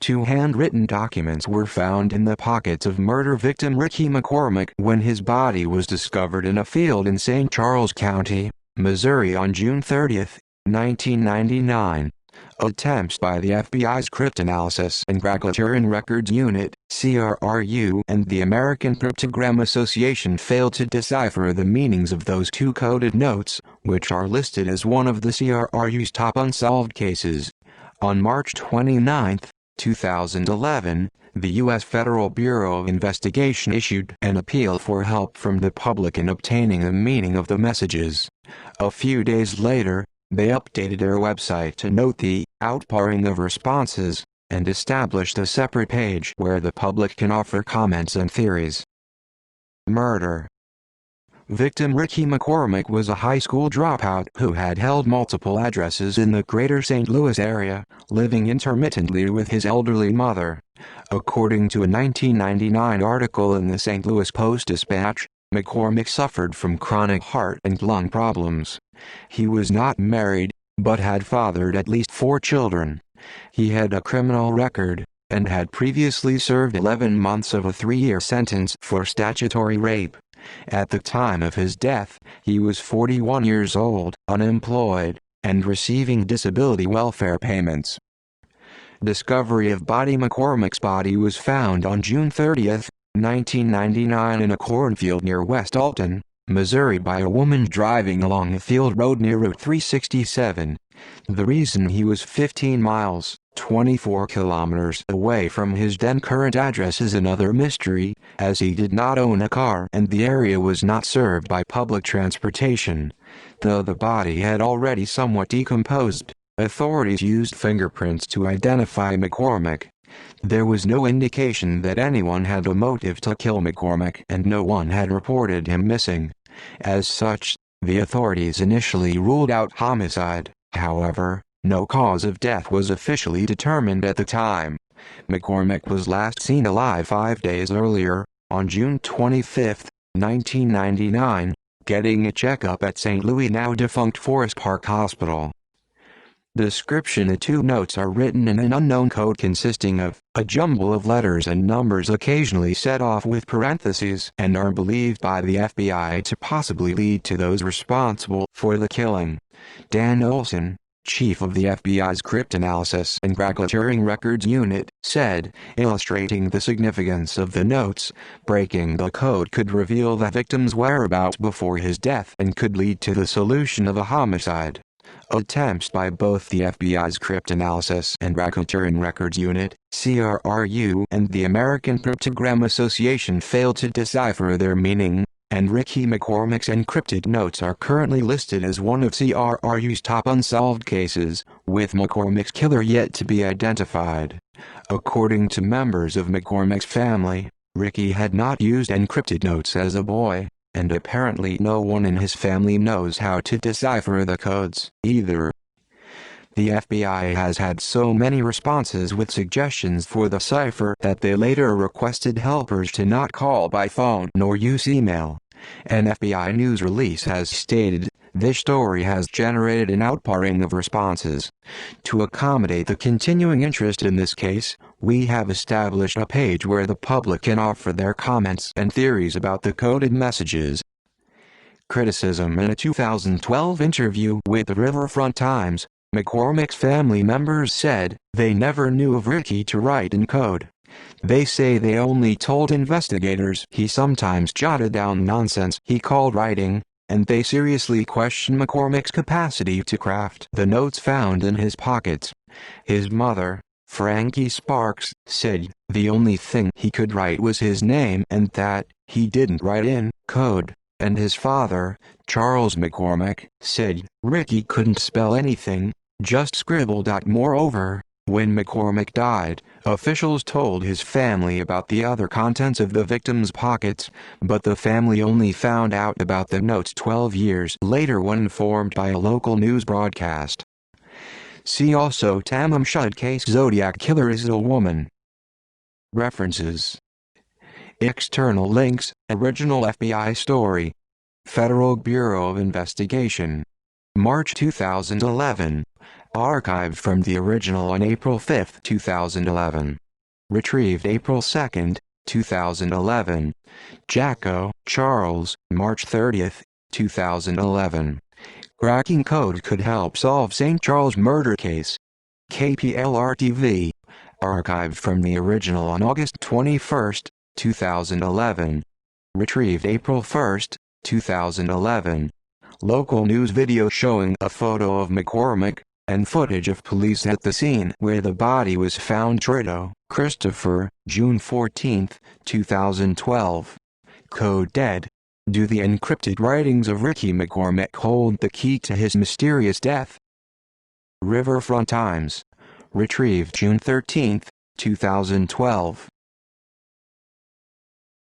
2 handwritten documents were found in the pockets of murder victim Ricky McCormick when his body was discovered in a field in St. Charles County, Missouri on June 30, 1999. Attempts by the FBI's Cryptanalysis and Criterion Records Unit, CRRU, and the American Cryptogram Association failed to decipher the meanings of those 2 coded notes, which are listed as one of the CRRU's top unsolved cases. On March 29, 2011, the U.S. Federal Bureau of Investigation issued an appeal for help from the public in obtaining the meaning of the messages. A few days later, they updated their website to note the outpouring of responses, and established a separate page where the public can offer comments and theories. Murder. Victim Ricky McCormick was a high school dropout who had held multiple addresses in the greater St. Louis area, living intermittently with his elderly mother. According to a 1999 article in the St. Louis Post-Dispatch, McCormick suffered from chronic heart and lung problems. He was not married, but had fathered at least 4 children. He had a criminal record, and had previously served 11 months of a 3-year sentence for statutory rape. At the time of his death, he was 41 years old, unemployed, and receiving disability welfare payments. Discovery of body. McCormick's body was found on June 30, 1999 in a cornfield near West Alton, Missouri by a woman driving along a field road near Route 367. The reason he was 15 miles, 24 kilometers away from his then current address is another mystery, as he did not own a car and the area was not served by public transportation. Though the body had already somewhat decomposed, authorities used fingerprints to identify McCormick. There was no indication that anyone had a motive to kill McCormick, and no one had reported him missing. As such, the authorities initially ruled out homicide. However, no cause of death was officially determined at the time. McCormick was last seen alive 5 days earlier, on June 25, 1999, getting a checkup at St. Louis now-defunct Forest Park Hospital. Description: the 2 notes are written in an unknown code consisting of a jumble of letters and numbers occasionally set off with parentheses, and are believed by the FBI to possibly lead to those responsible for the killing. Dan Olson, chief of the FBI's Cryptanalysis and Criterion Records Unit, said, illustrating the significance of the notes, breaking the code could reveal the victim's whereabouts before his death and could lead to the solution of a homicide. Attempts by both the FBI's Cryptanalysis and Criterion Records Unit, CRRU, and the American Cryptogram Association failed to decipher their meaning, and Ricky McCormick's encrypted notes are currently listed as one of CRRU's top unsolved cases, with McCormick's killer yet to be identified. According to members of McCormick's family, Ricky had not used encrypted notes as a boy, and apparently no one in his family knows how to decipher the codes, either. The FBI has had so many responses with suggestions for the cipher that they later requested helpers to not call by phone nor use email. An FBI news release has stated, "This story has generated an outpouring of responses. To accommodate the continuing interest in this case, we have established a page where the public can offer their comments and theories about the coded messages." Criticism: in a 2012 interview with the Riverfront Times, McCormick's family members said they never knew of Ricky to write in code. They say they only told investigators he sometimes jotted down nonsense he called writing, and they seriously question McCormick's capacity to craft the notes found in his pockets. His mother, Frankie Sparks, said the only thing he could write was his name and that he didn't write in code. And his father, Charles McCormick, said Ricky couldn't spell anything, just scribbled. Moreover, when McCormick died, officials told his family about the other contents of the victim's pockets, but the family only found out about the notes 12 years later when informed by a local news broadcast. See also Tamim Shud case. Zodiac killer is a woman. References. External links: original FBI story. Federal Bureau of Investigation. March 2011. Archived from the original on April 5, 2011. Retrieved April 2, 2011. Jacko, Charles, March 30, 2011. Cracking code could help solve St. Charles murder case. KPLR-TV. Archived from the original on August 21, 2011. Retrieved April 1, 2011. Local news video showing a photo of McCormick, and footage of police at the scene where the body was found. Trito, Christopher, June 14, 2012. Code dead. Do the encrypted writings of Ricky McCormick hold the key to his mysterious death? Riverfront Times. Retrieved June 13, 2012.